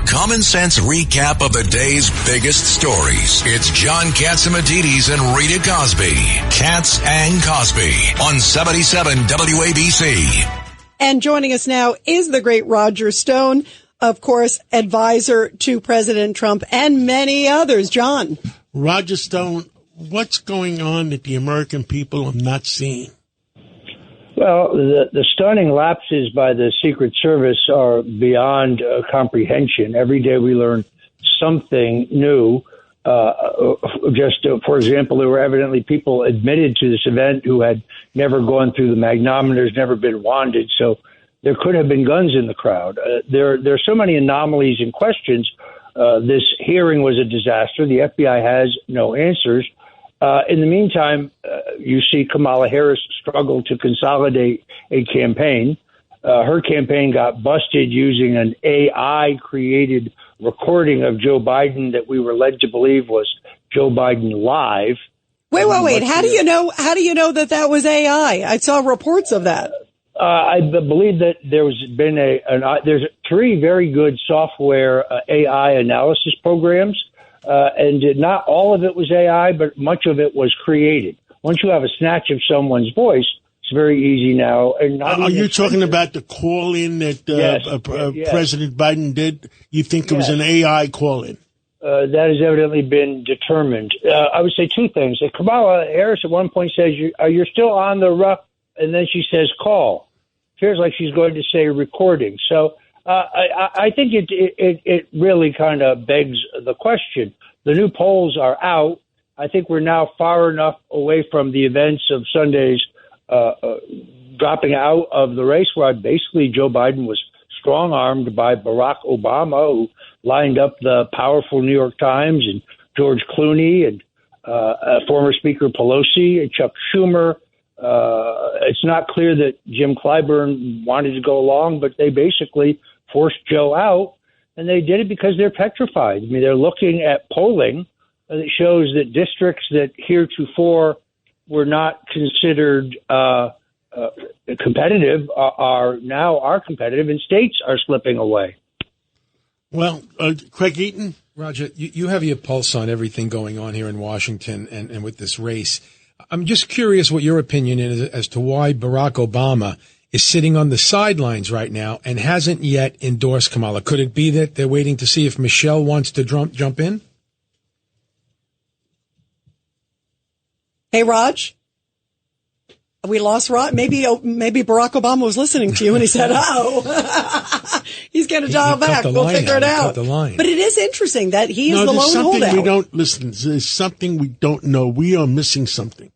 common sense recap of the day's biggest stories. It's John Catsimatidis and Rita Cosby. Katz and Cosby on 77 WABC. And joining us now is the great Roger Stone, of course, advisor to President Trump and many others. John. Roger Stone, what's going on that the American people are not seeing? Well, the stunning lapses by the Secret Service are beyond comprehension. Every day we learn something new. For example, there were evidently people admitted to this event who had never gone through the magnometers, never been wanded. So there could have been guns in the crowd. There are so many anomalies and questions. This hearing was a disaster. The FBI has no answers. In the meantime, you see Kamala Harris struggle to consolidate a campaign. Her campaign got busted using an AI-created recording of Joe Biden that we were led to believe was Joe Biden live. Wait. How do you know that was AI? I saw reports of that. I believe that there's 3 very good software AI analysis programs. And not all of it was AI, but much of it was created. Once you have a snatch of someone's voice, it's very easy now. And are you talking about the call-in that yes. President Biden did? You think it was an AI call-in? That has evidently been determined. I would say 2 things. Kamala Harris at one point says, you're still on the rough, and then she says call. Feels like she's going to say recording. So I think it really kind of begs the question. The new polls are out. I think we're now far enough away from the events of Sunday's dropping out of the race, where basically Joe Biden was strong-armed by Barack Obama, who lined up the powerful New York Times, and George Clooney, and former Speaker Pelosi, and Chuck Schumer. It's not clear that Jim Clyburn wanted to go along, but they basically forced Joe out, and they did it because they're petrified. I mean, they're looking at polling that shows that districts that heretofore were not considered competitive are competitive, and states are slipping away. Well, Craig Eaton? Roger, you have your pulse on everything going on here in Washington and with this race. I'm just curious what your opinion is as to why Barack Obama is sitting on the sidelines right now and hasn't yet endorsed Kamala. Could it be that they're waiting to see if Michelle wants to jump in? Hey, Raj? We lost Raj. Maybe Barack Obama was listening to you and he said, he's going to dial back. We'll figure it out. But it is interesting that he is the lone holdout. There's something we don't know. We are missing something.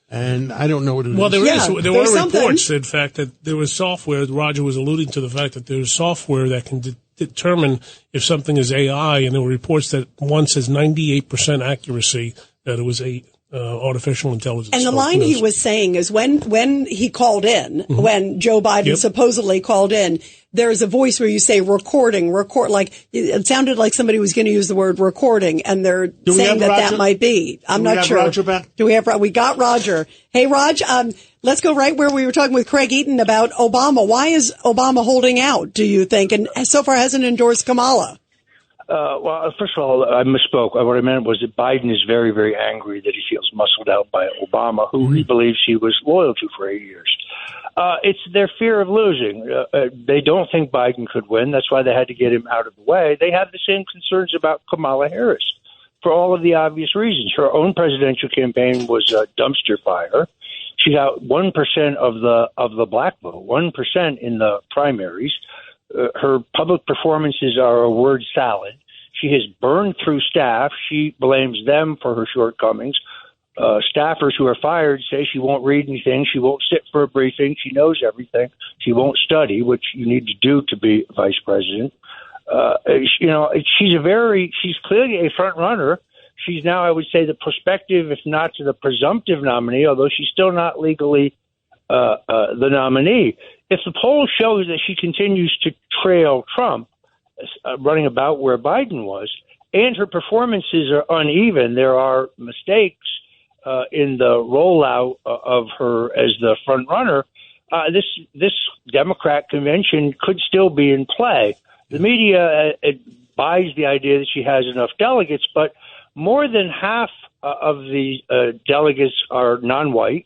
And I don't know what it is. Well, there were reports, in fact, that there was software. Roger was alluding to the fact that there's software that can determine if something is AI. And there were reports that one says 98% accuracy that it was artificial intelligence. And the line he was saying is when he called in, when Joe Biden supposedly called in, there's a voice where you say record, like it sounded like somebody was going to use the word recording, and they're saying that might be. I'm not sure. We got Roger. Hey, Raj, let's go right where we were talking with Craig Eaton about Obama. Why is Obama holding out, do you think? And so far hasn't endorsed Kamala. Well, first of all, I misspoke. What I meant was that Biden is very, very angry that he feels muscled out by Obama, who he believes he was loyal to for 8 years. It's their fear of losing. They don't think Biden could win. That's why they had to get him out of the way. They have the same concerns about Kamala Harris for all of the obvious reasons. Her own presidential campaign was a dumpster fire. She got 1% of the black vote, 1% in the primaries. Her public performances are a word salad. She has burned through staff. She blames them for her shortcomings. Staffers who are fired say she won't read anything. She won't sit for a briefing. She knows everything. She won't study, which you need to do to be vice president. She's clearly a front runner. She's now, I would say, the prospective, if not to the presumptive nominee, although she's still not legally the nominee. If the poll shows that she continues to trail Trump, running about where Biden was, and her performances are uneven, there are mistakes in the rollout of her as the front runner, this Democrat convention could still be in play. The media buys the idea that she has enough delegates, but more than half of the delegates are non-white.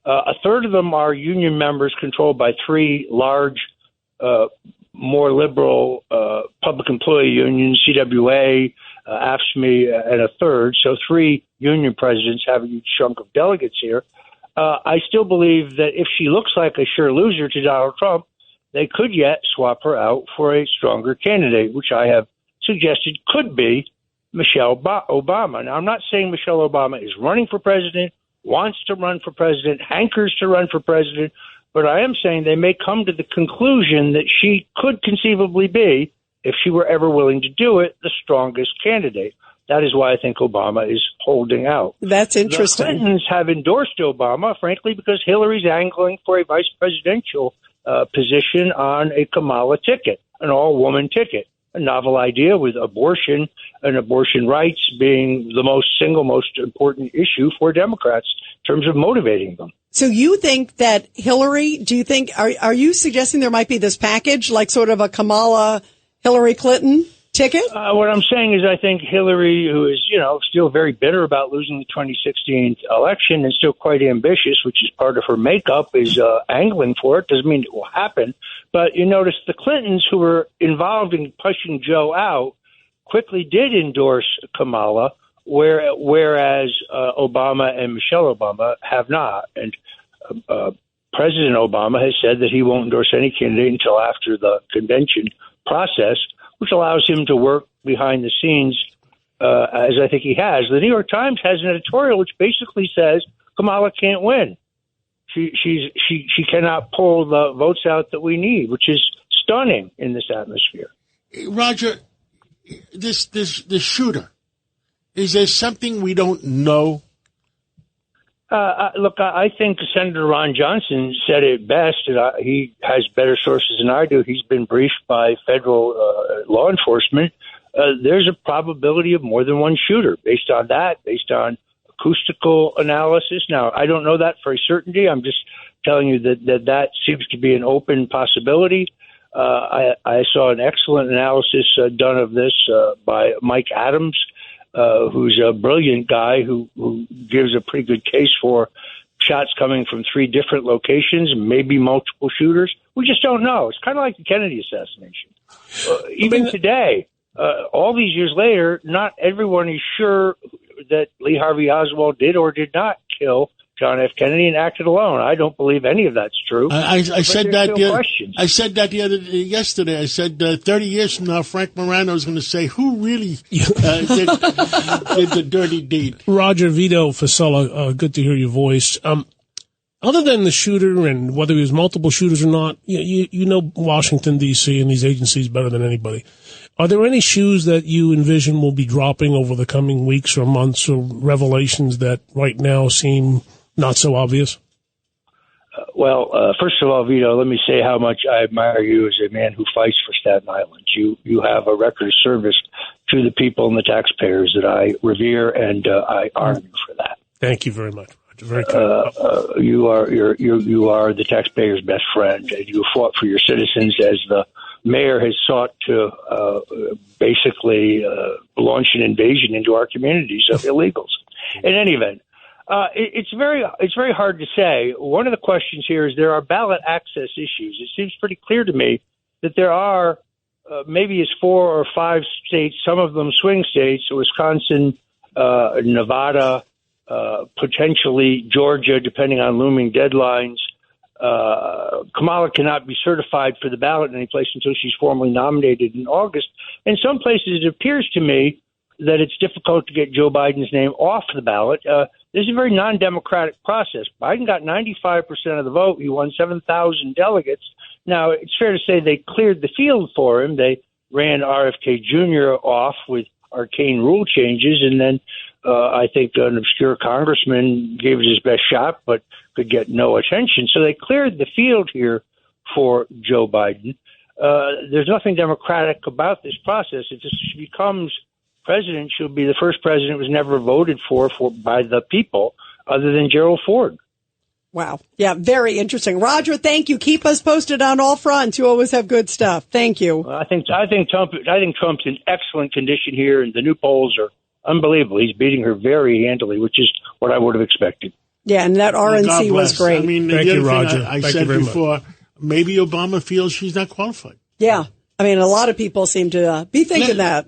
A third of them are union members controlled by three large, more liberal public employee unions, CWA, AFSCME, and a third. So three union presidents have a huge chunk of delegates here. I still believe that if she looks like a sure loser to Donald Trump, they could yet swap her out for a stronger candidate, which I have suggested could be Michelle Obama. Now, I'm not saying Michelle Obama is running for president, wants to run for president, hankers to run for president, but I am saying they may come to the conclusion that she could conceivably be, if she were ever willing to do it, the strongest candidate. That is why I think Obama is holding out. That's interesting. The Clintons have endorsed Obama, frankly, because Hillary's angling for a vice presidential position on a Kamala ticket, an all-woman ticket. A novel idea with abortion and abortion rights being the single most important issue for Democrats in terms of motivating them. So you think that Hillary, are you suggesting there might be this package, like sort of a Kamala Hillary Clinton ticket? What I'm saying is I think Hillary, who is, still very bitter about losing the 2016 election and still quite ambitious, which is part of her makeup, is angling for it. Doesn't mean it will happen. But you notice the Clintons, who were involved in pushing Joe out, quickly did endorse Kamala, whereas Obama and Michelle Obama have not. And President Obama has said that he won't endorse any candidate until after the convention process, which allows him to work behind the scenes, as I think he has. The New York Times has an editorial which basically says Kamala can't win. She cannot pull the votes out that we need, which is stunning in this atmosphere. Roger, this shooter, is there something we don't know? Look, I think Senator Ron Johnson said it best, and he has better sources than I do. He's been briefed by federal law enforcement. There's a probability of more than one shooter based on acoustical analysis. Now, I don't know that for a certainty. I'm just telling you that seems to be an open possibility. I saw an excellent analysis done of this by Mike Adams, who's a brilliant guy who gives a pretty good case for shots coming from three different locations, maybe multiple shooters. We just don't know. It's kind of like the Kennedy assassination. Even today, all these years later, not everyone is sure that Lee Harvey Oswald did or did not kill John F. Kennedy and acted alone. I don't believe any of that's true. I said that yesterday. I said 30 years from now, Frank Morano is going to say, who really did the dirty deed? Roger, Vito Fasella, good to hear your voice. Other than the shooter and whether he was multiple shooters or not, you know Washington, D.C. and these agencies better than anybody. Are there any shoes that you envision will be dropping over the coming weeks or months, or revelations that right now seem not so obvious? First of all, Vito, let me say how much I admire you as a man who fights for Staten Island. You have a record of service to the people and the taxpayers that I revere, and I honor you for that. Thank you very much, Roger. Very kind. You are the taxpayer's best friend, and you fought for your citizens as the mayor has sought to basically launch an invasion into our communities of illegals. In any event, it's very hard to say. One of the questions here is there are ballot access issues. It seems pretty clear to me that there are maybe as 4 or 5 states, some of them swing states, Wisconsin, Nevada, potentially Georgia, depending on looming deadlines. Kamala cannot be certified for the ballot in any place until she's formally nominated in August. In some places, it appears to me that it's difficult to get Joe Biden's name off the ballot. This is a very non-democratic process. Biden got 95% of the vote. He won 7,000 delegates. Now, it's fair to say they cleared the field for him. They ran RFK Jr. off with arcane rule changes, and then I think an obscure congressman gave it his best shot but could get no attention. So they cleared the field here for Joe Biden. There's nothing democratic about this process. If she becomes president, she'll be the first president who was never voted for by the people other than Gerald Ford. Wow. Yeah, very interesting. Roger, thank you. Keep us posted on all fronts. You always have good stuff. Thank you. Well, I think Trump's in excellent condition here, and the new polls are unbelievable. He's beating her very handily, which is what I would have expected. Yeah, and that RNC was great. I mean, Thank you, Roger. I said before, maybe Obama feels she's not qualified. Yeah. I mean, a lot of people seem to be thinking that.